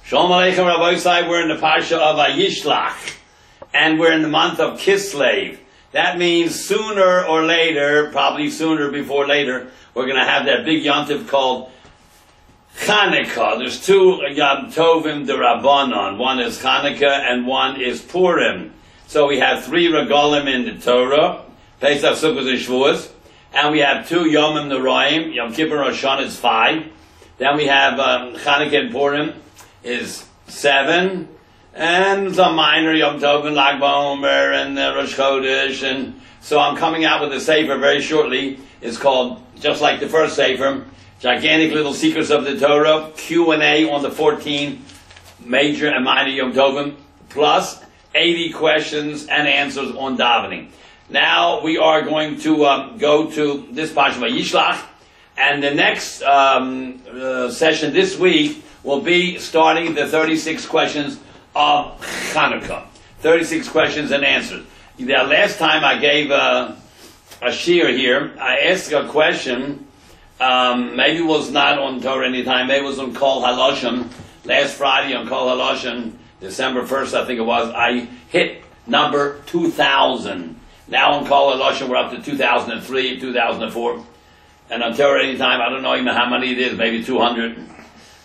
Shalom Aleichem Rabbi. We're in the Parshas of Vayishlach, and we're in the month of Kislev. That means sooner or later, probably sooner before later, we're going to have that big yontif called Chanukah. There's two Yom Tovim D'Rabbanan. One is Chanukah and one is Purim. So we have three regalim in the Torah, Pesach, Sukkot, and Shavuos, and we have two Yomim Noraim, Yom Kippur, Rosh Hashanah is 5. Then we have Chanukah and Purim is 7, and some minor Yom Tov and Lag BaOmer and Rosh Chodesh, and so I'm coming out with a sefer very shortly. It's called, just like the first sefer, Gigantic Little Secrets of the Torah, Q&A on the 14 major and minor Yom Tovim, plus 80 questions and answers on davening. Now we are going to go to this Parshas Vayishlach, and the next session this week will be starting the 36 questions of Chanukah. 36 questions and answers. The last time I gave a shir here, I asked a question, maybe it was not on Torah Anytime, maybe it was on Kol Haloshim. Last Friday on Kol Haloshim, December 1st I think it was, I hit number 2,000. Now on Kol Haloshim we're up to 2003, 2004. And on Torah Anytime, I don't know even how many it is, maybe 200.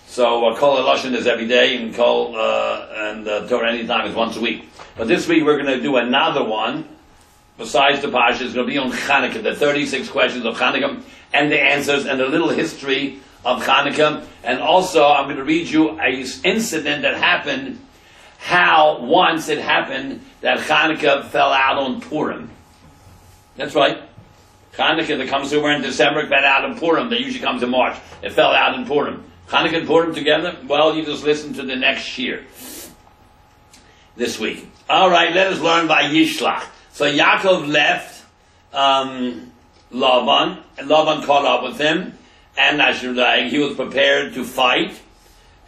So Kol Haloshim is every day, and Torah Anytime is once a week. But this week we're going to do another one, besides the Parsha. It's going to be on Chanukah, the 36 questions of Chanukah, and the answers, and a little history of Chanukah. And also I'm going to read you an incident that happened, how once it happened that Chanukah fell out on Purim. That's right. Chanukah that comes over in December fell out in Purim. That usually comes in March. It fell out in Purim. Chanukah and Purim together? Well, you just listen to the next year. This week. Alright, let us learn Vayishlach. So Yaakov left Laban, and Laban caught up with him, and he was prepared to fight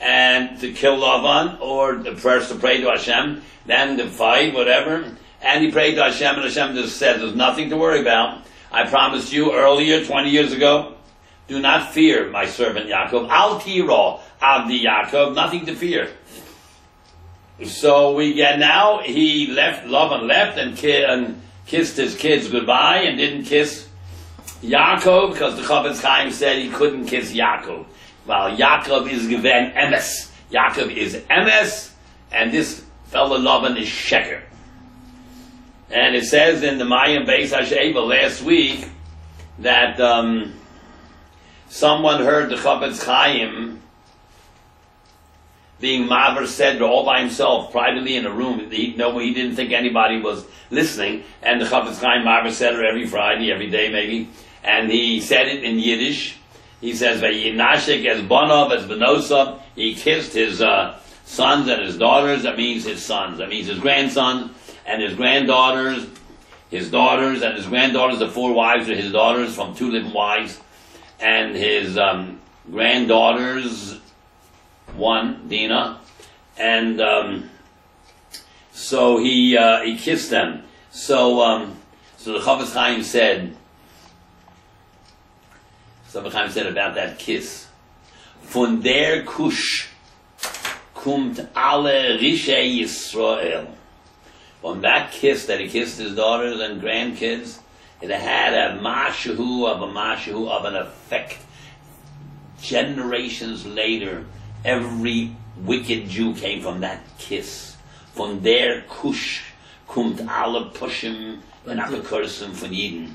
and to kill Laban, or first to pray to Hashem, then to fight, whatever. And he prayed to Hashem, and Hashem just said, there's nothing to worry about. I promised you earlier, 20 years ago, do not fear my servant Yaakov. Al tiro avdi Yaakov, nothing to fear. So we get now, Laban left and kissed his kids goodbye and didn't kiss Yaakov because the Chaim said he couldn't kiss Yaakov. Well, Yaakov is given emes. Yaakov is emes, and this fellow Laban is sheker. And it says in the Mayim Beis HaSheva last week that someone heard the Chaim being Maver Sedra all by himself, privately in a room. He didn't think anybody was listening. And the Chaim Maver Sedra every Friday, every day maybe. And he said it in Yiddish. He says, Vayinashik es bonov es benosav. He kissed his sons and his daughters. That means his sons. That means his grandsons and his granddaughters. His daughters and his granddaughters, the 4 wives are his daughters from 2 living wives. And his granddaughters, 1, Dina, and so he kissed them. So the Chofetz Chaim said, about that kiss, von der Kush kommt alle Rishei Yisrael. From that kiss that he kissed his daughters and grandkids, it had a mashahu of an effect. Generations later, every wicked Jew came from that kiss. Von der Kush kommt alle Pushim and Apikorasim von Yidden.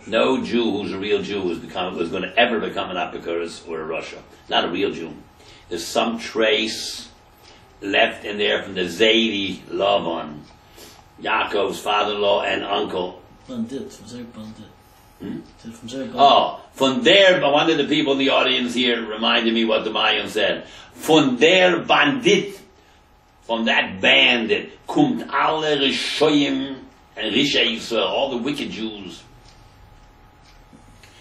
No Jew who's a real Jew was going to ever become an Apikoros or a Russia. Not a real Jew. There's some trace left in there from the Zaidi Lavan, Yaakov's father-in-law and uncle. Bandit, von der, one of the people in the audience here reminded me what the Mayim said. Von der Bandit, from that bandit, kommt alle Rishoyim and Rishei Yisrael, all the wicked Jews.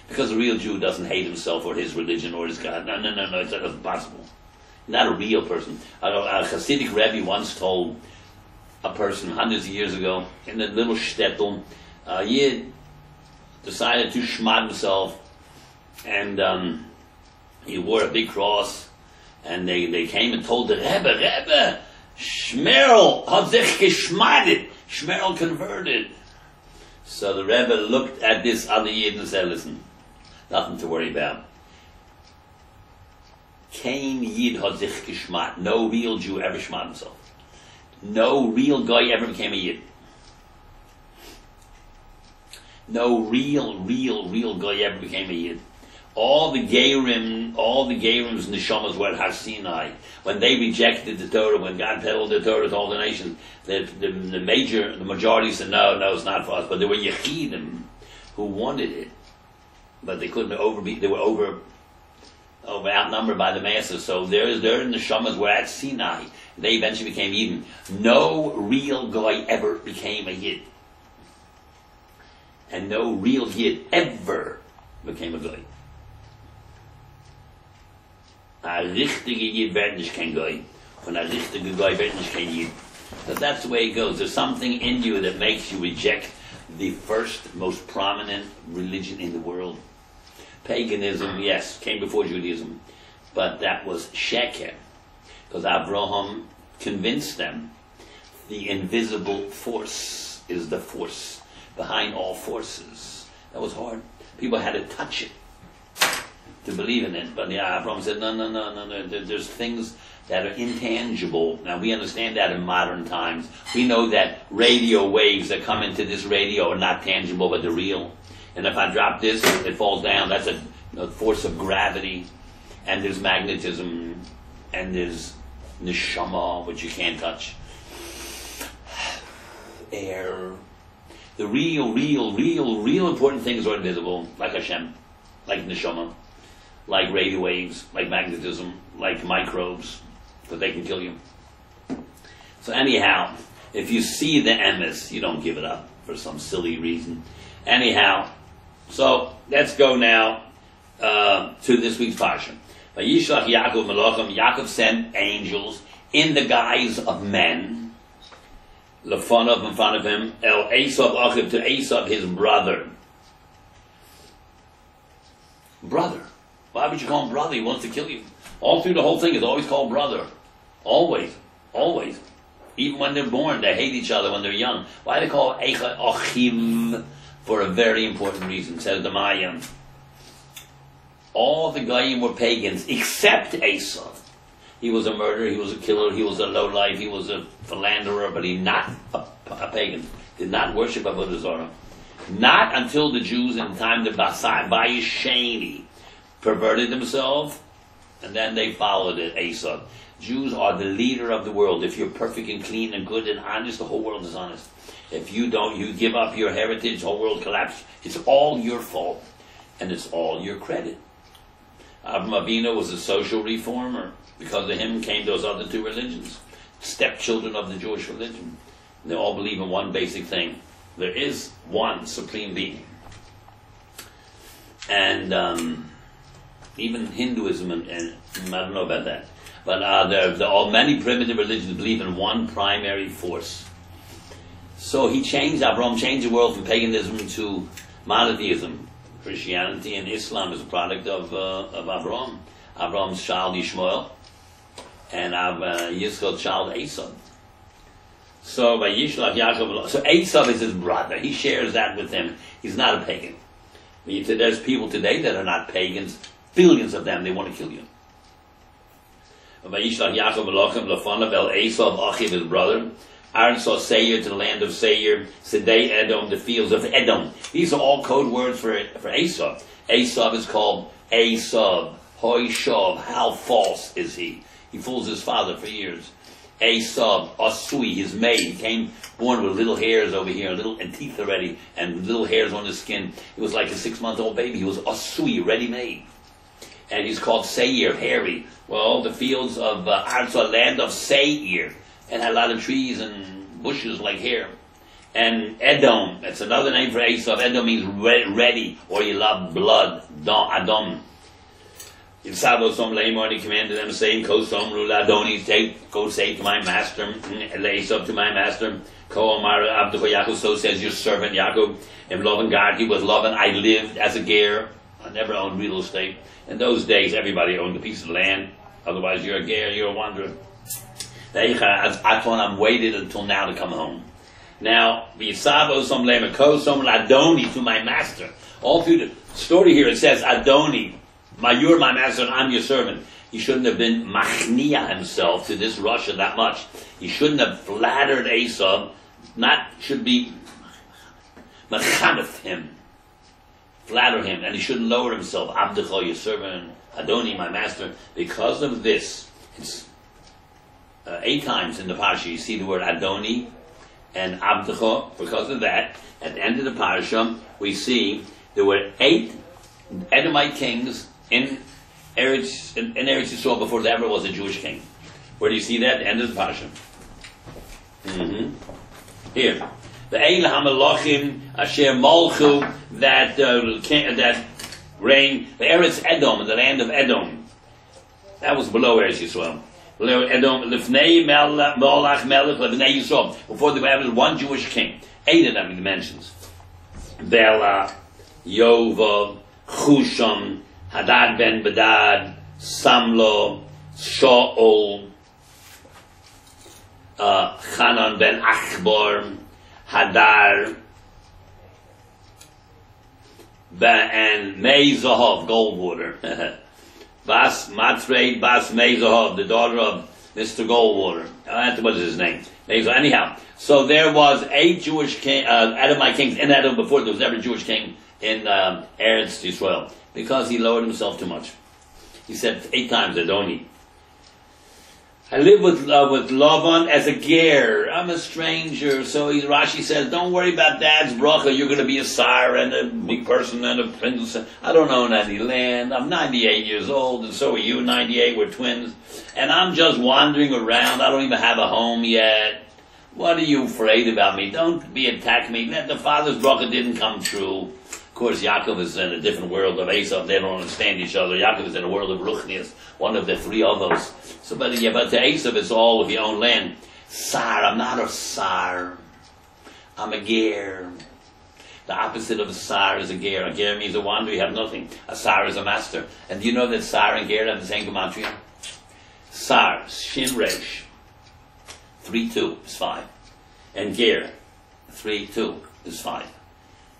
Because a real Jew doesn't hate himself or his religion or his God. No, it's impossible. Not a real person. A Hasidic Rebbe once told a person hundreds of years ago in a little shtetl, Yid decided to shmad himself, and he wore a big cross, And they came and told the Rebbe, Shmerel hat sich geschmadet. Shmerel converted. So the Rebbe looked at this other Yid and said, listen, nothing to worry about. Kein Yid hat sich geschmat. No real Jew ever shmat himself. No real guy ever became a Yid. No real guy ever became a Yid. All the Gerim's neshamas were at Har Sinai. When they rejected the Torah, when God peddled the Torah to all the nations, the majority said, no, it's not for us. But there were Yechidim who wanted it, but they couldn't they were outnumbered by the masses. So their neshamas were at Sinai. They eventually became Yidden. No real guy ever became a Yid. And no real Yid ever became a guy. A richtige Yid wird nicht kein Goy. Und a richtige Goy wird nicht kein Yid. So that's the way it goes. There's something in you that makes you reject the first, most prominent religion in the world. Paganism, yes, came before Judaism. But that was Sheker. Because Abraham convinced them the invisible force is the force behind all forces. That was hard. People had to touch it to believe in it. But Abraham said, no. There's things that are intangible. Now we understand that in modern times. We know that radio waves that come into this radio are not tangible, but they're real. And if I drop this, it falls down. That's a force of gravity. And there's magnetism. And there's neshama, which you can't touch. Air. The real important things are invisible, like Hashem, like neshama, like radio waves, like magnetism, like microbes, because they can kill you. So anyhow, if you see the emes, you don't give it up for some silly reason. Anyhow, so let's go now to this week's parsha. Vayishlach Yaakov Melachim. Yaakov sent angels in the guise of men, lefonav, in front of him, el Esav Achiv, to Esav, his brother. Brother. Why would you call him brother? He wants to kill you. All through the whole thing is always called brother. Always. Even when they're born, they hate each other when they're young. Why do they call Eicha Achiv? For a very important reason, says the Mayim. All the Goyim were pagans except Esav. He was a murderer, he was a killer, he was a lowlife, he was a philanderer, but he not a pagan. Did not worship Avodah Zarah. Not until the Jews in the time of Vayishlach perverted themselves, and then they followed it, Esav. Jews are the leader of the world. If you're perfect and clean and good and honest, the whole world is honest. If you don't, you give up your heritage, the whole world collapses. It's all your fault, and it's all your credit. Avraham Avinu was a social reformer. Because of him came those other two religions, stepchildren of the Jewish religion. They all believe in one basic thing. There is one supreme being. And even Hinduism, and I don't know about that. But many primitive religions believe in one primary force. So Abraham changed the world from paganism to monotheism. Christianity and Islam is a product of Abraham. Abraham's child Yishmael, and Yitzchak's child Esav. So Vayishlach Yaakov. So Esav is his brother. He shares that with him. He's not a pagan. There's people today that are not pagans. Billions of them. They want to kill you. Vayishlach Yaakov Melachim lefonav el Esav Achiv, his brother. Arsa Seir, to the land of Seir. Sedei Edom, the fields of Edom. These are all code words for Esav. Esav is called Esav. Hoy Shav, how false is he? He fools his father for years. Esav, Asui, his maid, he came born with little hairs over here, and teeth already, and little hairs on his skin. He was like a 6-month-old baby. He was Asui, ready-made. And he's called Seir, hairy. Well, the fields of Arza, land of Seir, and had a lot of trees and bushes like hair. And Edom, that's another name for Esav. Edom means ready, or you love blood, Adom. Yitzhak Leimor, he commanded them, saying, Ko Somru Ladoni, go say to my master, Esav to my master, Ko Omar Abducho Yaakov, so says your servant Yaakov, and Lovan God, he was loving, I lived as a ger, I never owned real estate. In those days, everybody owned a piece of land. Otherwise, you're a ger, you're a wanderer. I'm waited until now to come home. Now, Adoni, to my master. All through the story here, it says, Adoni, you're my master and I'm your servant. He shouldn't have been machnia himself to this Russia that much. He shouldn't have flattered Esau, should be mechanef him, flatter him, and he shouldn't lower himself. Abdecha, your servant, Adoni, my master. Because of this, it's 8 times in the Parsha you see the word Adoni and Abdecha. Because of that, at the end of the Parsha, we see there were 8 Edomite kings in Eretz Yisrael before there ever was a Jewish king. Where do you see that? At the end of the Parsha. Here. The Eil HaMelachim Asher Malchu, that reigned, the Eretz Edom, the land of Edom. That was below Eretz Yisrael. Below Edom, Lifnei Molach Melech Lifnei Yisrael. Before there was one Jewish king. 8 of them he mentions. Bela, Yovav, Chusham, Hadad ben Bedad, Samlo, Shaul, Hanan ben Achbor, Hadar, and Mezahov, Goldwater. Bas Matrei, Bas Mezahov, the daughter of Mr. Goldwater. That was his name. Anyhow, so there was 8 Jewish Edomite kings in Edom before there was ever a Jewish king in Eretz Yisrael, because he lowered himself too much. He said 8 times, Adoni. I live with Lavan as a ger. I'm a stranger. So Rashi says, don't worry about dad's bracha. You're going to be a sire and a big person and a prince. I don't own any land. I'm 98 years old, and so are you, 98. We're twins. And I'm just wandering around. I don't even have a home yet. What are you afraid about me? Don't be attack me. The father's bracha didn't come true. Of course, Yaakov is in a different world of Esau. They don't understand each other. Yaakov is in a world of Ruchnias, one of the 3 others. So, but to Esau, it's all with your own land. Sar, I'm not a sar. I'm a ger. The opposite of a sar is a ger. A ger means a wanderer, you have nothing. A sar is a master. And do you know that sar and ger have the same gematria? Sar, shin resh, 3-2 is 5. And ger, 3-2 is 5.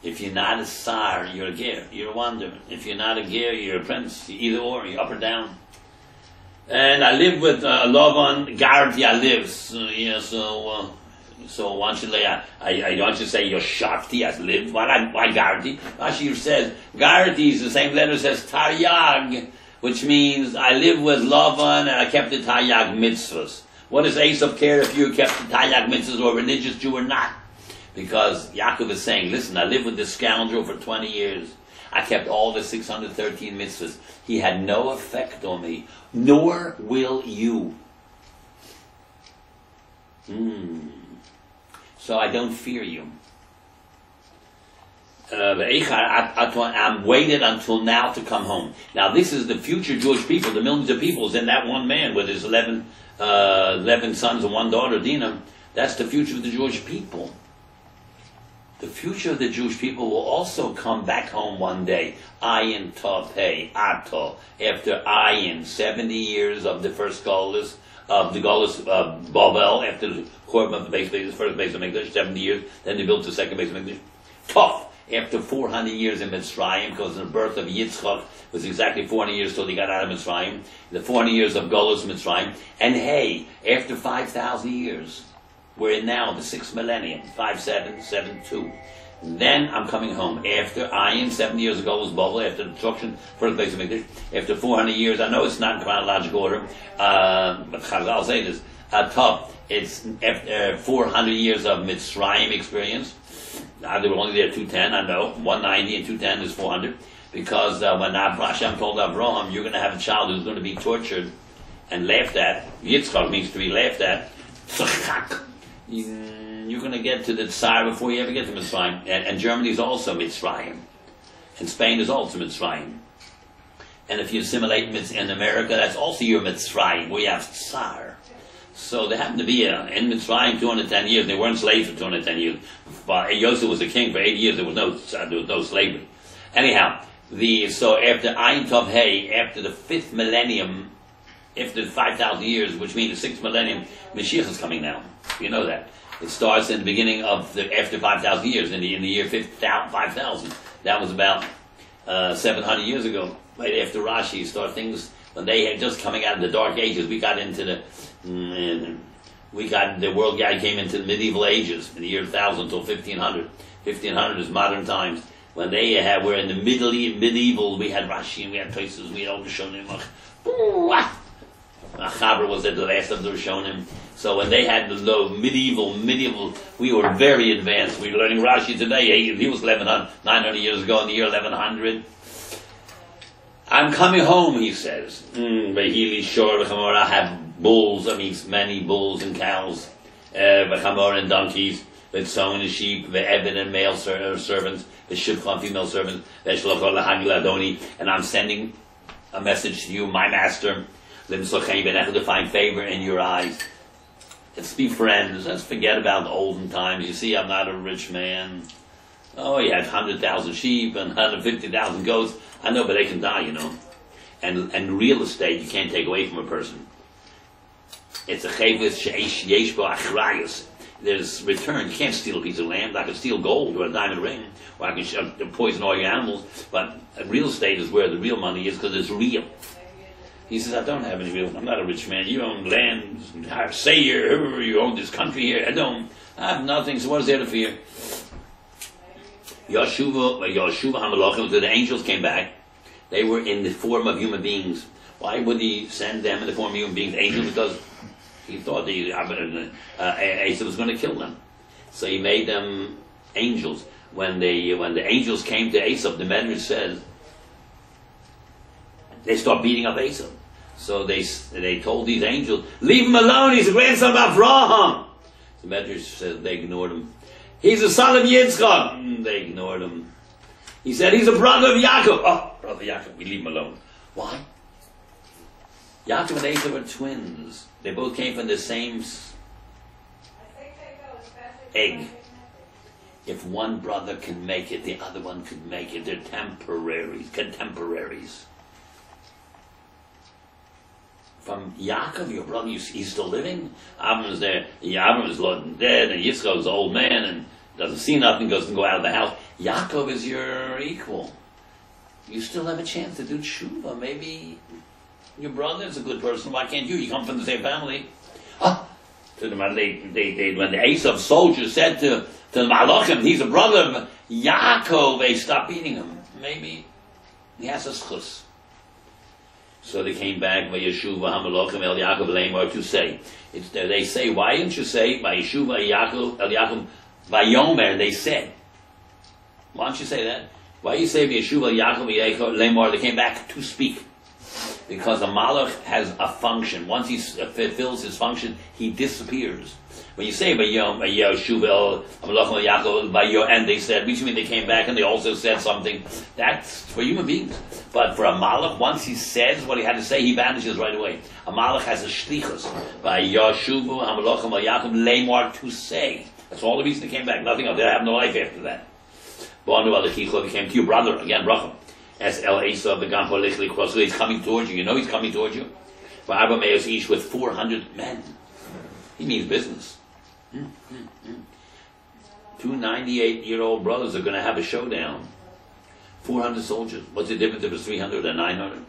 If you're not a sar, you're a ger, you're a wanderer. If you're not a ger, you're a prince. Either or, you're up or down. And I live with Lavan, Gardi, I live. So why should I want you to say Yoshafti, I live? Why Gardi? Rashi says, Gardi is the same letter as Taryag, which means I live with Lavan and I kept the Taryag mitzvahs. What does Esau care if you kept the Taryag mitzvahs or religious Jew or not? Because Yaakov is saying, listen, I lived with this scoundrel for 20 years. I kept all the 613 mitzvahs. He had no effect on me, nor will you. So I don't fear you. I'm waited until now to come home. Now this is the future Jewish people, the millions of peoples, and that one man with his 11 sons and 1 daughter, Dinah. That's the future of the Jewish people. The future of the Jewish people will also come back home one day. Ayin Tov Hey Ato. After Ayin, 70 years of the first Golus, of the Golus Babel, after the Korban of the base, the first base of English, 70 years, then they built the second base of English. Tov, after 400 years in Mitzrayim, because the birth of Yitzchak was exactly 400 years till he got out of Mitzrayim, the 400 years of Golus Mitzrayim, and Hey, after 5,000 years, we're in now the 6th millennium, 5772. Then I'm coming home. After Ayin, 70 years ago was Babel, after the destruction, first place of English. After 400 years, I know it's not in chronological order, but Chazal say this, tough. It's after 400 years of Mitzrayim experience. They were only there 210, I know. 190 and 210 is 400. Because when Hashem told Abraham, you're going to have a child who's going to be tortured and laughed at. Yitzchak means to be laughed at. You're going to get to the Tsar before you ever get to Mitzrayim. And Germany is also Mitzrayim. And Spain is also Mitzrayim. And if you assimilate in America, that's also your Mitzrayim, where you have Tsar. So they happened to be in Mitzrayim 210 years. They weren't slaves for 210 years. Yosef was a king for 80 years. There was no slavery. Anyhow, so after Ayin Tov Hey, after the 5th millennium after 5,000 years, which means the 6th millennium, Mashiach is coming now. You know that. It starts in the beginning of after 5,000 years, in the year 5,000. That was about 700 years ago, right after Rashi. Start things when they had just coming out of the Dark Ages. We got into the world guy came into the medieval ages in the year 1000 till 1500. 1500 is modern times. When they were in the medieval, we had Rashi and we had places, we had all the Rishonim. Chaber was at the last of the Rishonim. So when they had the low medieval, we were very advanced. We were learning Rashi today. He was 900 years ago in the year 1100. I'm coming home, he says. I have bulls, many bulls and cows, and donkeys, with sown and sheep, the ebed and male servants, the shivcha female servants, and I'm sending a message to you, my master, to find favor in your eyes. Let's be friends. Let's forget about the olden times. You see, I'm not a rich man. Oh, you have 100,000 sheep and 150,000 goats. I know, but they can die, And real estate, you can't take away from a person. It's a chevis yesh bo achrayus. There's return. You can't steal a piece of land. I can steal gold or a diamond ring, or I can poison all your animals. But real estate is where the real money is, because it's real. He says, I don't have any real. I'm not a rich man. You own land. Say you own this country here. I have nothing. So what is there to fear? Yoshuva Hamalachim, the angels came back. They were in the form of human beings. Why would he send them in the form of human beings? Angels, because he thought Yosef was going to kill them. So he made them angels. When the angels came to Yosef, the Medrash says, they start beating up Yosef. So they told these angels, leave him alone, he's a grandson of Avraham. The Medrash says they ignored him. He's a son of Yitzchak. They ignored him. He said he's a brother of Yaakov. Oh, brother Yaakov, we leave him alone. Why? Yaakov and Esau were twins. They both came from the same egg. If one brother can make it, the other one could make it. They're contemporaries. From Yaakov, your brother, he's still living. Avram is there. Avram is dead, and Yitzchak is an old man and doesn't see nothing, doesn't go out of the house. Yaakov is your equal. You still have a chance to do tshuva. Maybe your brother is a good person. Why can't you? You come from the same family. When the Esau soldiers said to the Malachim, he's a brother of Yaakov, they stopped beating him. Maybe he has a schus. So they came back by Yeshuva Hamalachim El Yaakov Lemar to say. They say, why didn't you say by Yeshuva Yaakov El Yaakov by Yomer? They said, why don't you say that? Why you say by Yeshuva Yaakov Lemar? They came back to speak. Because a malach has a function. Once he fulfills his function, he disappears. When you say by Yeshuva Yaakov by your end, they said, which means they came back and they also said something. That's for human beings. But for a malach, once he says what he had to say, he vanishes right away. A malach has a shlichus by Yeshuva Yaakov Lemar to say. That's all the reason they came back. Nothing else. They have no life after that. They came to your brother again, bracham. As El Esau the Gampo he's coming towards you. You know he's coming towards you. For Abba Meos Ish with 400 men. He means business. 2 98-year-old brothers are going to have a showdown. 400 soldiers. What's the difference if it's 300 and 900?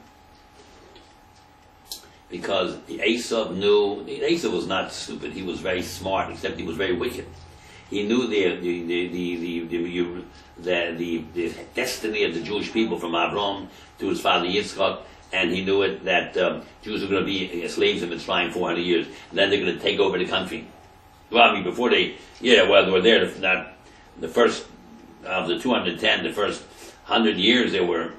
Because Esau knew. Esau was not stupid. He was very smart, except he was very wicked. He knew the destiny of the Jewish people from Abraham to his father Yitzchak, and he knew it that Jews are going to be slaves in Mitzrayim 400 years, and then they're going to take over the country. Well, before they were there. The first of the 210, the first 100 years, they were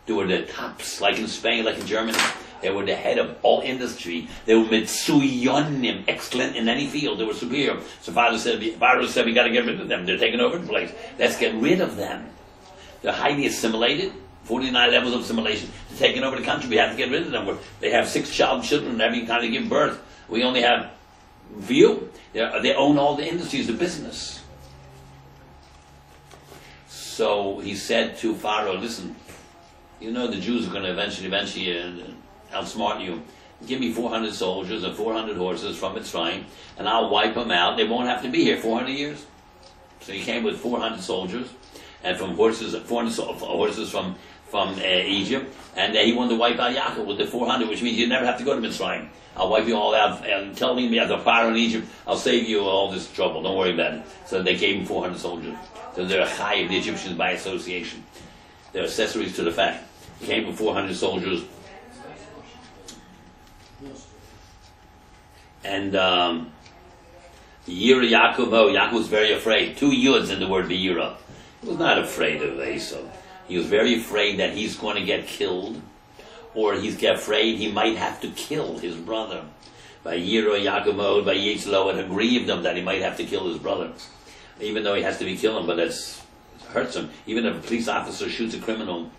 the tops, like in Spain, like in Germany. They were the head of all industry. They were mitsuyonim, excellent in any field. They were superior. So Father said, we got to get rid of them. They're taking over the place. Let's get rid of them. They're highly assimilated. 49 levels of assimilation. They're taking over the country. We have to get rid of them. They have 6 children every time they give birth. We only have few. They own all the industries, the business. So he said to Pharaoh, listen, you know the Jews are going to eventually outsmart you. give me 400 soldiers and 400 horses from Mitzrayim, and I'll wipe them out. They won't have to be here 400 years. So he came with 400 soldiers, and from horses, 400 horses from Egypt, and he wanted to wipe out Yaakov with the 400, which means you never have to go to Mitzrayim. I'll wipe you all out, and tell me as a fire in Egypt, I'll save you all this trouble. Don't worry about it. So they gave him 400 soldiers. So they're a Chaim, the Egyptians by association. They're accessories to the fact. He came with 400 soldiers. And Yira Yaakov was very afraid. 2 yuds in the word Yira. He was not afraid of Esau. He was very afraid that he's going to get killed, or he's afraid he might have to kill his brother. Vayira Yaakov Vayitzlo, it grieved him that he might have to kill his brother, even though he has to be killed, but it hurts him. Even if a police officer shoots a criminal,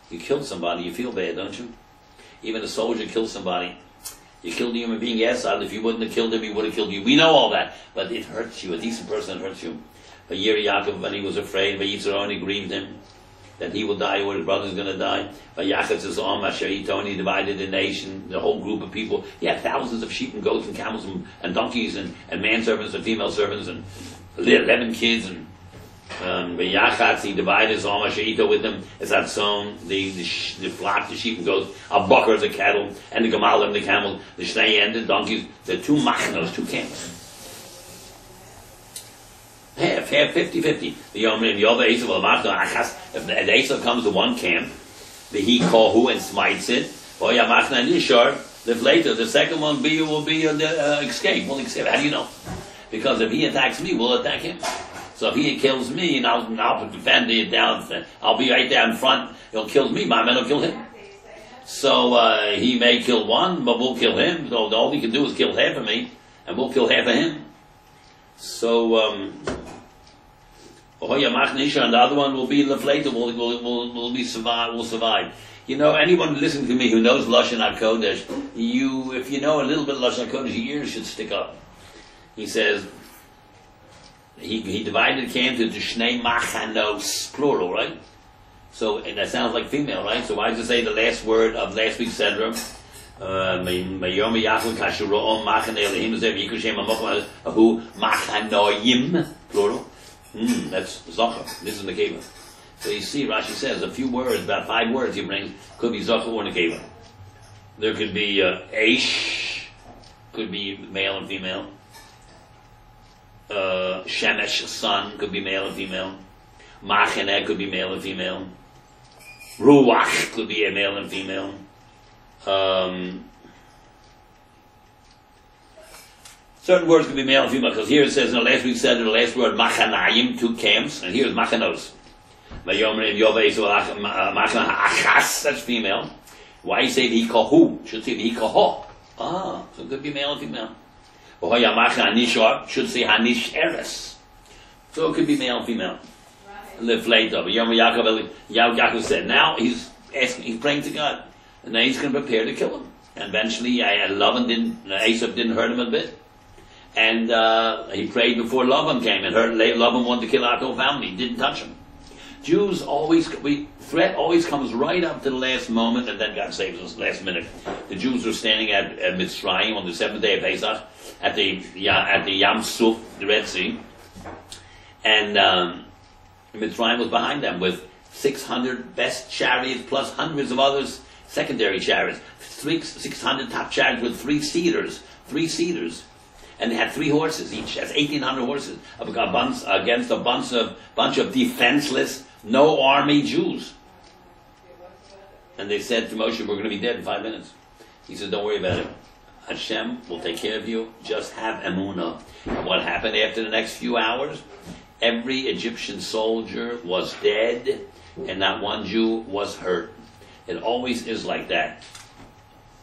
you killed somebody, you feel bad, don't you? Even a soldier kills somebody. You killed a human being, yes, if you wouldn't have killed him, he would have killed you. We know all that, but it hurts you. A decent person hurts you. Vayira Yaakov, when he was afraid, Vayitzro, it grieved him that he will die or his brother's going to die. Vayachatz his arm, he divided the nation, the whole group of people. He had thousands of sheep and goats and camels and donkeys and manservants and female servants and 11 kids. And Vayachatz, he divided his arm with them. As that sown, the flock, the sheep and goats, al-bakar, the cattle, and the gamal and the camel, the shnei and the donkeys. The 2 machnos, 2 camps. Half, 50-50. The other Esav, if the Esav comes to one camp, the he kohu and smites it, or Yamachna and Yishar, if later the second one will be escape. Will escape. How do you know? Because if he attacks me, we'll attack him. So if he kills me, and I'll defend it down, I'll be right there in front. He'll kill me. My men will kill him. So he may kill one, but we'll kill him. So all he can do is kill half of me, and we'll kill half of him. So, and the other one will be Leflater, will survive. You know, anyone listening to me who knows Lashon HaKodesh, if you know a little bit of Lashon HaKodesh, your ears should stick up. He says, he divided the camp into Shnei Machanos, plural, right? So, and that sounds like female, right? So why does it say the last word of last week's Sedra? Plural. That's Zochar. This is Nekeva. So you see, Rashi says a few words, about 5 words he brings, could be Zochar or Nekeva. There could be Eish, could be male and female. Shemesh, sun, could be male and female. Machaneh could be male and female. Ruach could be a male and female. Certain words can be male and female, because here it says in the last week said in the last word machanayim, 2 camps, and here is machanos. That's female. Why you say the hikahu? Should say the hikaho. So it could be male and female. Should say hanish eres. So it could be male and female. Live later. But Yaakov said, now he's praying to God. And now he's going to prepare to kill him. And eventually, Esav didn't hurt him a bit. And he prayed before Lavan came, and Lavan wanted to kill our whole family. He didn't touch him. Jews threat always comes right up to the last moment, and then God saves us last minute. The Jews were standing at Mitzrayim on the 7th day of Pesach, at the Yam Suf, the Red Sea, and Mitzrayim was behind them with 600 best chariots plus hundreds of others, secondary chariots, 600 top chariots with 3 seaters, and they had 3 horses each. That's 1,800 horses against a bunch of defenseless, no army Jews. And they said to Moshe, "We're going to be dead in 5 minutes." He said, "Don't worry about it. Hashem will take care of you. Just have emunah." And what happened after the next few hours? Every Egyptian soldier was dead, and not one Jew was hurt. It always is like that.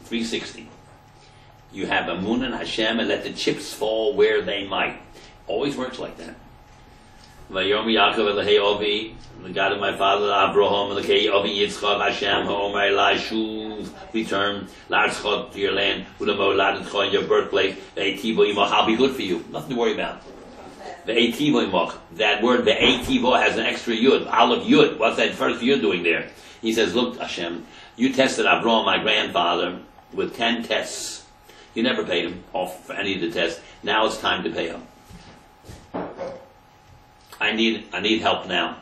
360. You have emunah in Hashem, and let the chips fall where they might. Always works like that. Vayom Yaakov Elahei Ovi, the God of my father Abraham, Elahei Ovi Yitzchak Hashem Ha'omer Elai Shuv, return La'atzchot to your land, Ulamo La'atzchot your birthplace. Ve'etivo Yimach, I'll be good for you. Nothing to worry about. Ve'etivo Yimach. That word Ve'etivo has an extra yud, Aleph yud. What's that first yud doing there? He says, "Look, Hashem, you tested Abraham, my grandfather, with 10 tests. You never paid him off for any of the tests. Now it's time to pay him. I need help now.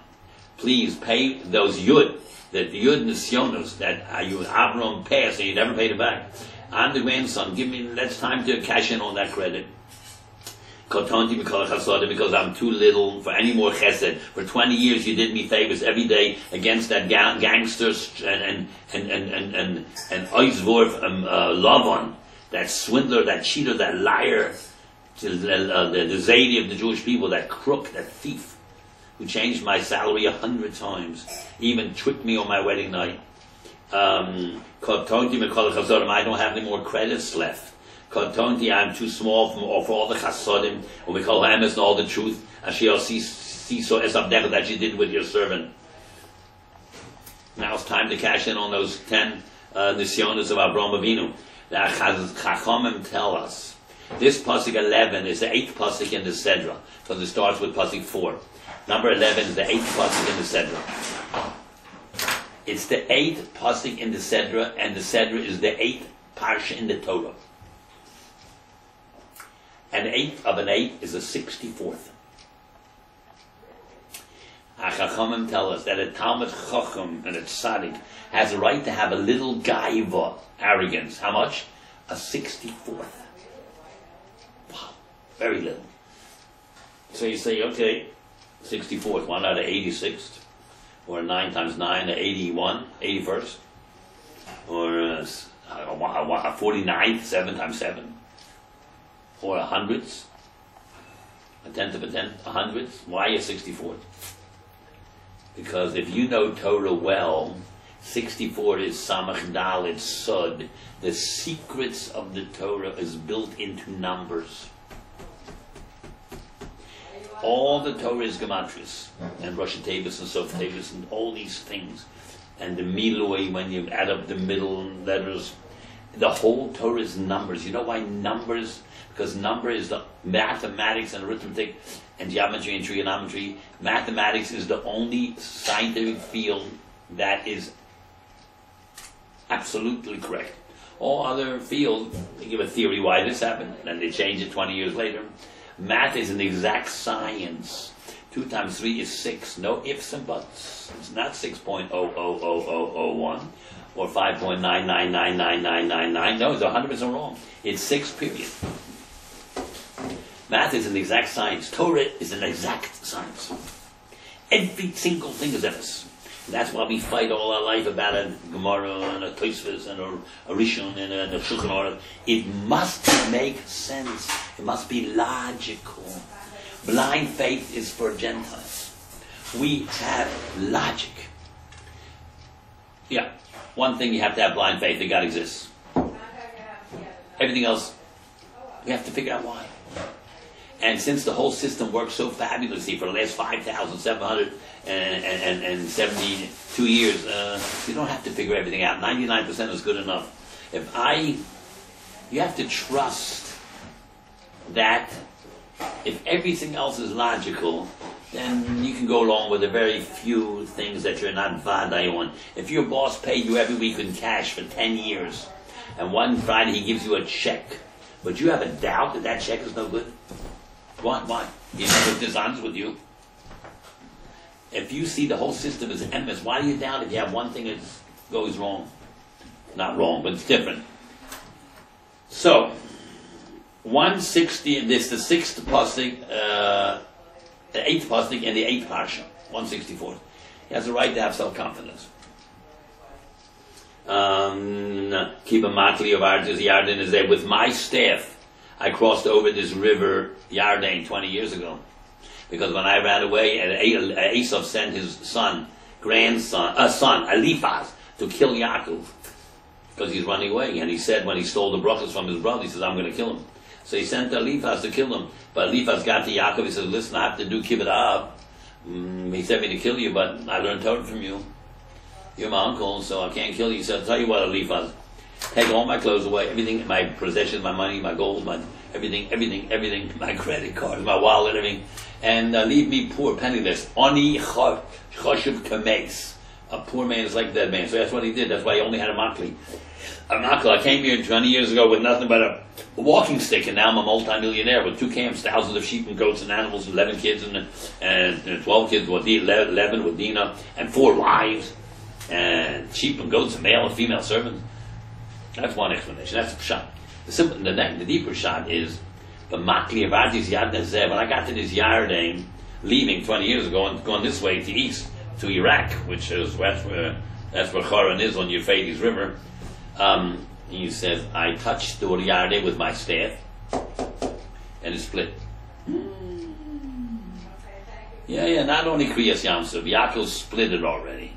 Please pay those Yud, that Yud Nisyonos that you Avram passed and you never paid it back. I'm the grandson. Let's time to cash in on that credit. Because I'm too little for any more chesed. For 20 years you did me favors every day against that gangsters and Oizvorf Lavan, that swindler, that cheater, that liar, the Zadie of the Jewish people, that crook, that thief, who changed my salary 100 times, even tricked me on my wedding night. I don't have any more credits left. I'm too small for all the chasodim, and we call emes and all the truth. Asher see so as that you did with your servant. Now it's time to cash in on those 10 nisyonos of Avraham Avinu. The Chachamim tell us this pasuk 11 is the 8th pasuk in the Sedra, because it starts with pasuk 4. Number 11 is the 8th pasuk in the Sedra. It's the 8th pasuk in the Sedra, and the Sedra is the 8th parsha in the Torah. An 8th of an 8 is a 64th. Chachamim tell us that a Talmud Chacham and a Tzaddik has a right to have a little gaiva, arrogance. How much? A 64th. Wow, very little. So you say, okay, 64th, 1 out of 86th, or 9 times 9, 81, 81st, or a 49th, 7 times 7. Or 100ths, a 10th of a 10th, 100ths. Why a 64th? Because if you know Torah well, 64 is Samach Dalet Sod. The secrets of the Torah is built into numbers. All the Torah is Gematrias, and Rosh Tevis and Sof Tevis, and all these things. And the Miloi, when you add up the middle letters, the whole Torah is numbers. You know why numbers? Because number is the mathematics and arithmetic and geometry and trigonometry. Mathematics is the only scientific field that is absolutely correct. All other fields, they give a theory why this happened, and then they change it 20 years later. Math is an exact science. 2 times 3 is 6. No ifs and buts. It's not 6.000001 or 5.9999999. No, it's 100% wrong. It's 6, period. Math is an exact science. Torah is an exact science. Every single thing is emes. That's why we fight all our life about a Gemara and a Tosfos and a Rishon and a Shulchan Aruch. It must make sense. It must be logical. Blind faith is for Gentiles. We have logic. Yeah, one thing you have to have blind faith that God exists. Everything else, we have to figure out why. And since the whole system works so fabulously for the last 5,772 years, you don't have to figure everything out. 99% is good enough. You have to trust that if everything else is logical, then you can go along with the very few things that you're not vaday on. If your boss paid you every week in cash for 10 years, and one Friday he gives you a check, but you have a doubt that that check is no good, why? He's never dishonest with you. If you see the whole system as emes, why do you doubt if you have one thing that goes wrong? Not wrong, but it's different. So, 160, this the 6th pasuk, the 8th pasuk, and the 8th parsha, 164. He has a right to have self-confidence. Keep a matli of Artis Yarden is there. With my staff, I crossed over this river Yarden 20 years ago. Because when I ran away, Esau sent his son, Eliphaz, to kill Yaakov. Because he's running away. And he said when he stole the brachos from his brother, he says, I'm going to kill him. So he sent Eliphaz to kill him. But Eliphaz got to Yaakov, he says, listen, I have to do kibbut av. He sent me to kill you, but I learned Torah from you. You're my uncle, so I can't kill you. He said, I'll tell you what, Eliphaz, take all my clothes away, everything, my possessions, my money, my gold, my everything, my credit cards, my wallet, everything, and leave me poor, penniless. Ani choshev kameis. A poor man is like a dead man. So that's what he did. That's why he only had a motley. I came here 20 years ago with nothing but a walking stick, and now I'm a multi-millionaire with 2 camps, thousands of sheep and goats and animals, 11 kids and 12 kids with 11 with Dina, and 4 wives, and sheep and goats and male and female servants. That's one explanation. That's a shot. The deeper shot is the Makli of Adis Yad Nezeh. When I got to this Yarden, leaving 20 years ago and going this way to east to Iraq, which is that's where Choron is on Euphrates River. He says, I touched the Yarden with my staff, and it split. Yeah. Not only Kriyas Yamsuf, Yaakov split it already.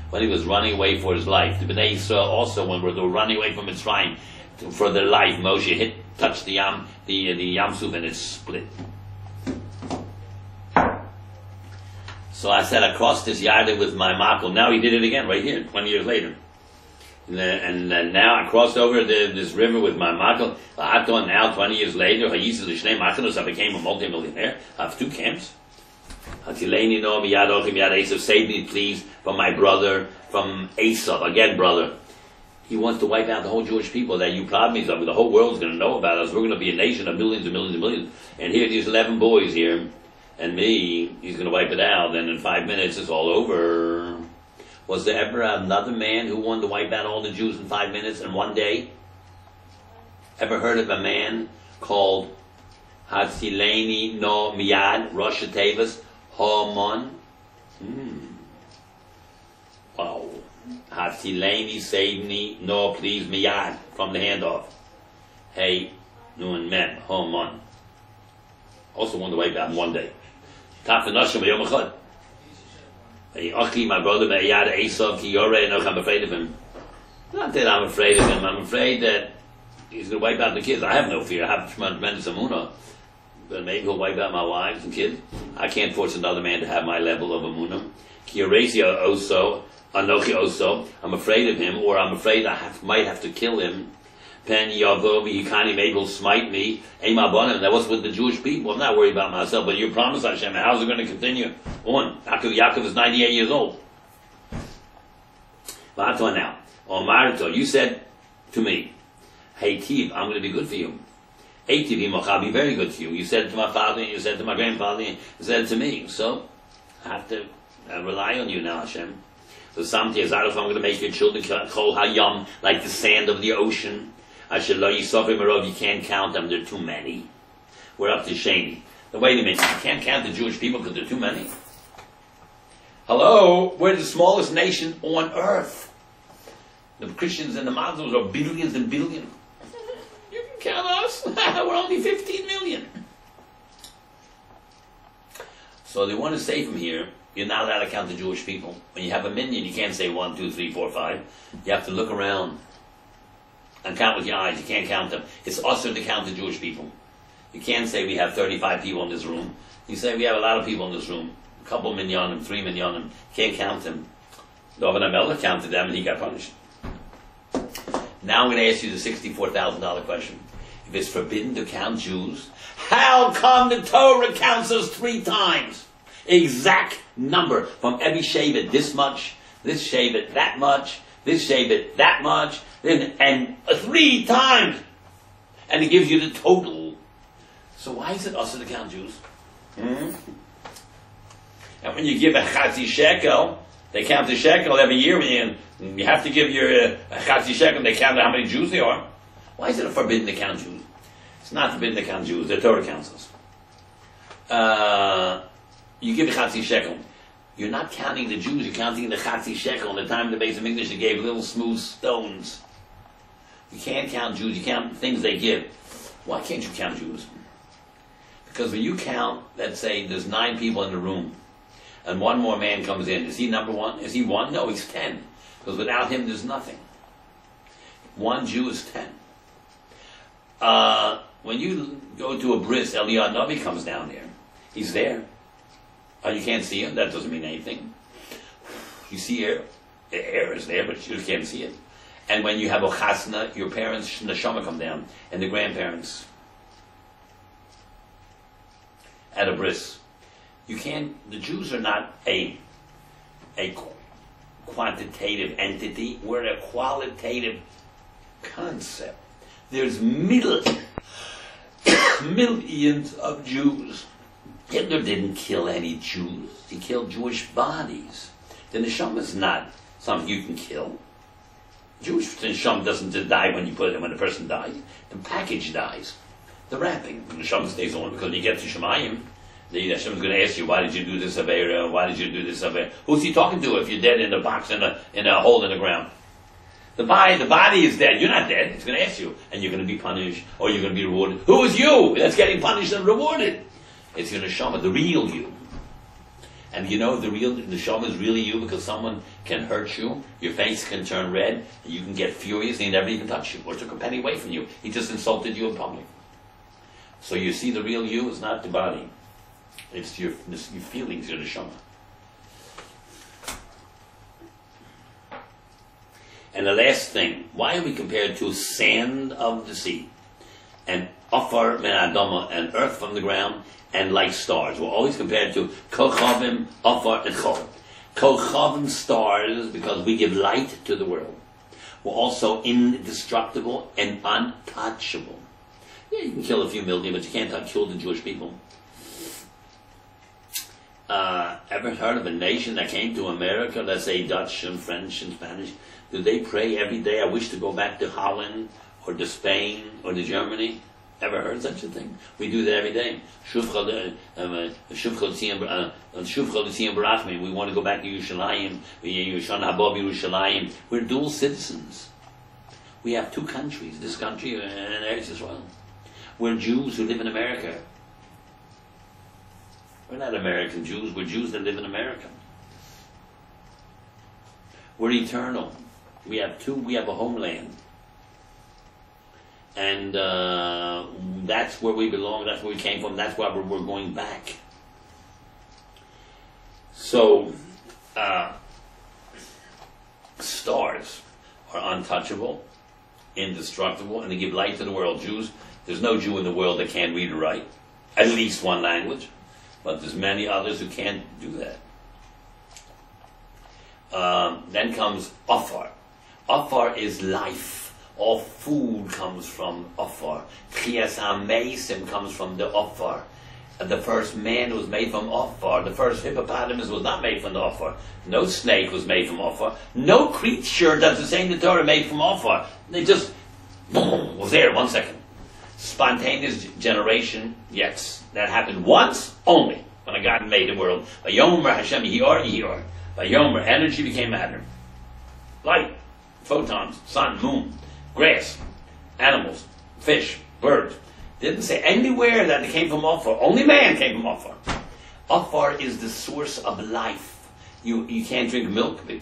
When he was running away for his life, the Bnei Yisrael also, when they were running away from Mitzrayim for their life, Moshe touched the Yamsuf, and it split. So I said, I crossed this Yarden with my makel. Now he did it again, right here, 20 years later. And now I crossed over this river with my makel. Now, 20 years later, I became a multi-millionaire. I have 2 camps. Save me, please, from my brother, from Esav. Again, brother. He wants to wipe out the whole Jewish people that you proud me of. The whole world's going to know about us. We're going to be a nation of millions and millions and millions. And here are these 11 boys here. And me, he's going to wipe it out, and in 5 minutes it's all over. Was there ever another man who wanted to wipe out all the Jews in 5 minutes in one day? Ever heard of a man called Hatzileni no Miyad, Rosh Tevas, Haman? Wow. Hatzileni save me, no please Miyad, from the handoff. Hey, Nun Mem, Haman. Also wanted to wipe out in one day. Hey, Achi, my brother, I'm afraid of him. Not that I'm afraid of him. I'm afraid that he's going to wipe out the kids. I have no fear. I have tremendous amunah. But maybe he'll wipe out my wives and kids. I can't force another man to have my level of amunah. I'm afraid of him, or I'm afraid might have to kill him. Pen Yavovi Yikani, maybe will smite me. That was with the Jewish people. I'm not worried about myself, but you promised Hashem. How's it going to continue on? Yaakov is 98 years old. Now, Omarto, you said to me, hey Tiv, I'm going to be good for you. Hey Tiv, I'll be very good for you. You said it to my father, you said it to my grandfather, you said it to me. So, I have to rely on you now, Hashem. So sometimes I'm going to make your children Chol Hayam, like the sand of the ocean. You can't count them, there are too many. We're up to Shani. Now wait a minute, you can't count the Jewish people because there are too many? Hello, we're the smallest nation on earth. The Christians and the Muslims are billions and billions. You can count us, we're only 15 million. So they want to say from here, you're not allowed to count the Jewish people. When you have a million, you can't say 1, 2, 3, 4, 5. You have to look around and count with your eyes. You can't count them. It's also to count the Jewish people. You can't say we have 35 people in this room. You say we have a lot of people in this room. A couple minyanim, 3 minyanim. You can't count them. David HaMelech counted them and he got punished. Now I'm going to ask you the $64,000 question. If it's forbidden to count Jews, how come the Torah counts us 3 times? Exact number. From every Shevet this much, this Shevet that much, this Shevet that much, and 3 times. And it gives you the total. So why is it also to count Jews? And when you give a Chatzi Shekel, they count the shekel every year. You have to give your Chatzi Shekel, they count how many Jews there are. Why is it forbidden to count Jews? It's not forbidden to count Jews. The Torah counts us. You give a Chatzi Shekel. You're not counting the Jews, you're counting the Chatzi Shekel. In the time of the Beis HaMikdash, they gave little smooth stones. You can't count Jews, you count things they give. Why can't you count Jews? Because when you count, let's say there's 9 people in the room, and one more man comes in. Is he number 1? Is he 1? No, he's 10. Because without him, there's nothing. 1 Jew is 10. When you go to a bris, Eliyahu Navi comes down there. He's there. You can't see him. That doesn't mean anything. You see air. The air is there, but you can't see it. And when you have a chasna, your parents, neshama, come down, and the grandparents at a bris. You can't. The Jews are not a quantitative entity. We're a qualitative concept. There's millions of Jews. Hitler didn't kill any Jews. He killed Jewish bodies. The neshama is not something you can kill. Jewish neshama doesn't just die when the person dies. The package dies. The wrapping. The neshama stays on because when you get to Shemayim, the Hashem is going to ask you, why did you do this Avera? Why did you do this Avera? Who's he talking to if you're dead in a box in a hole in the ground? The body is dead. You're not dead. It's going to ask you, and you're going to be punished or you're going to be rewarded. Who is you that's getting punished and rewarded? It's your neshama, the real you. And you know the real neshama is really you because someone can hurt you, your face can turn red, and you can get furious and he never even touched you or took a penny away from you. He just insulted you in public. So you see the real you is not the body. It's your feelings, your neshama. And the last thing, why are we compared to sand of the sea and afar min adama and earth from the ground and like stars? We're always compared to kochavim, afar, and chol. Kochavim, stars, because we give light to the world. We're also indestructible and untouchable. Yeah, you can kill a few million, but you can't kill the Jewish people. Ever heard of a nation that came to America, let's say Dutch and French and Spanish? Do they pray every day, I wish to go back to Holland or to Spain or to Germany? Ever heard such a thing? We do that every day. We want to go back to Yerushalayim. We're dual citizens. We have two countries, this country and Eretz Israel. We're Jews who live in America. We're not American Jews, we're Jews that live in America. We're eternal. We have a homeland. And that's where we belong, that's where we came from, that's why we're going back. So, stars are untouchable, indestructible, and they give light to the world. Jews, there's no Jew in the world that can't read or write, at least one language. But there's many others who can't do that. Then comes Afar. Afar is life. All food comes from Afar. Chias HaMeisim comes from the Afar. The first man was made from Afar. The first hippopotamus was not made from the Afar. No snake was made from Afar. No creature that's the same in the Torah made from Afar. They just, boom, was there 1 second. Spontaneous generation, yes. That happened once only, when God made the world. Vayomer Hashem Yihor. Vayomer, energy became matter. Light, photons, sun, moon, grass, animals, fish, birds. Didn't say anywhere that it came from Afar. Only man came from Afar. Afar is the source of life. You can't drink milk. You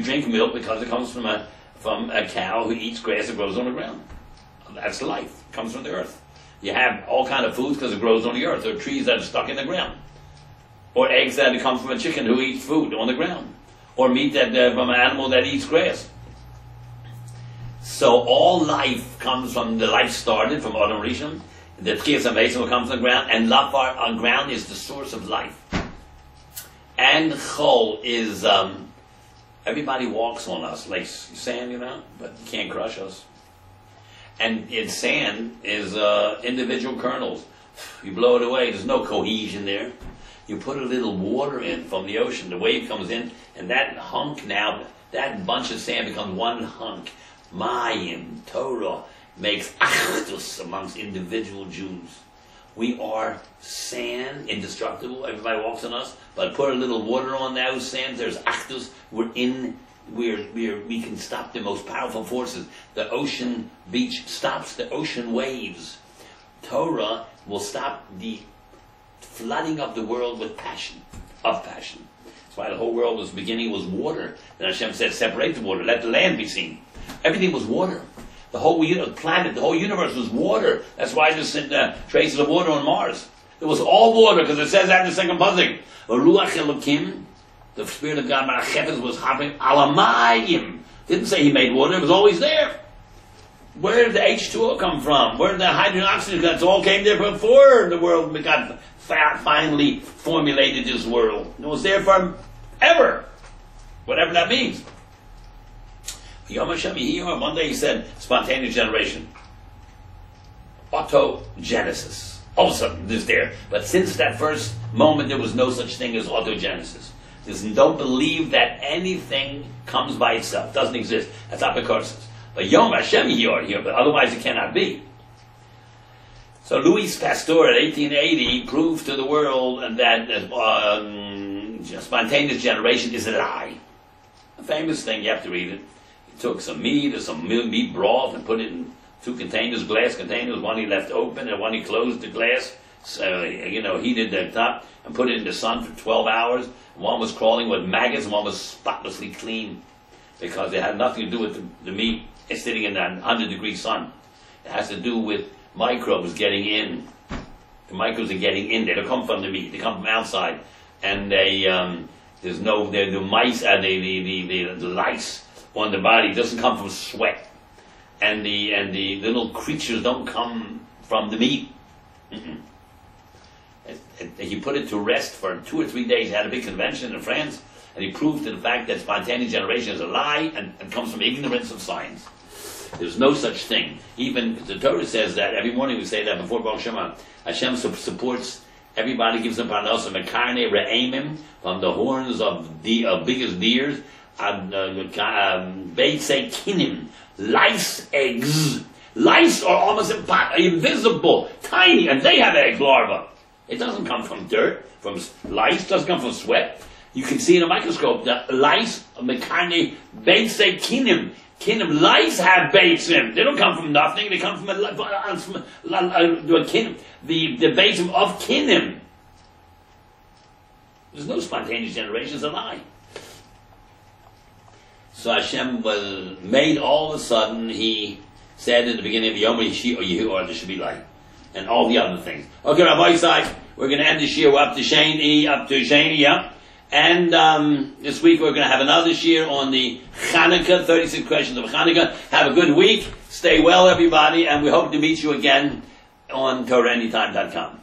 drink milk because it comes from a cow who eats grass that grows on the ground. That's life. It comes from the earth. You have all kind of foods because it grows on the earth. There are trees that are stuck in the ground. Or eggs that come from a chicken who eats food on the ground. Or meat that from an animal that eats grass. So all life comes from, the life started from Adam Rishon. The Chias HaMeisim will come from the ground. And Lafar on ground is the source of life. And Chol is, everybody walks on us. Like sand, but you can't crush us. And in sand is individual kernels. You blow it away, there's no cohesion there. You put a little water in from the ocean, the wave comes in, and that hunk now, that bunch of sand becomes one hunk. Mayim, Torah, makes achdus amongst individual Jews. We are sand, indestructible, everybody walks on us, but put a little water on those sands, there's achdus, we can stop the most powerful forces. The ocean beach stops the ocean waves. Torah will stop the flooding of the world with passion, of passion. That's why the whole world was beginning was water. Then Hashem said, separate the water, let the land be seen. Everything was water. The whole planet, the whole universe was water. That's why there's traces of water on Mars. It was all water, because it says that in the second pasuk. Ruach Elokim, the Spirit of God, Malachefes, was hovering alamayim. Didn't say he made water, it was always there. Where did the H2O come from? Where did the hydrogen oxygen come? It all came there before the world got finally formulated this world. It was there forever. whatever that means. Yom Hashem Yihor, one day he said, spontaneous generation. Autogenesis. All of a sudden, this there. But since that first moment, there was no such thing as autogenesis. Don't believe that anything comes by itself. Doesn't exist. That's apikorsis. But Yom Hashem Yihor here, but otherwise it cannot be. So Louis Pasteur in 1880 proved to the world that spontaneous generation is a lie. A famous thing, you have to read it. He took some meat or some meat broth and put it in 2 containers, glass containers, one he left open and one he closed the glass, heated the top and put it in the sun for 12 hours. One was crawling with maggots and one was spotlessly clean because it had nothing to do with the meat sitting in that 100-degree sun. It has to do with microbes getting in. The microbes are getting in. They don't come from the meat. They come from outside. And the mice, the lice on the body doesn't come from sweat. And the little creatures don't come from the meat. He put it to rest for 2 or 3 days. He had a big convention in France, and he proved to the fact that spontaneous generation is a lie and comes from ignorance of science. There's no such thing. Even the Torah says that every morning we say that before Baruch Shema. Hashem supports everybody, gives them parnasa mekarne re'emim from the horns of the biggest deers, beitze kinim, lice eggs. Lice are almost invisible, tiny, and they have egg larvae. It doesn't come from dirt, from lice, doesn't come from sweat. You can see in a microscope that lice, mekarne, beitze kinim. Kinim, lice have beitzim. They don't come from nothing. They come from the beitzim of kinim. There's no spontaneous generation. It's a lie. So Hashem was made all of a sudden. He said in the beginning of Yom Yihor, there should be light, and all the other things. Okay, Rabbi side, we're going to end this year. We're up to Sheni, yeah. And this week we're going to have another shir on the Chanukah, 36 questions of Chanukah. Have a good week. Stay well, everybody, and we hope to meet you again on TorahAnytime.com.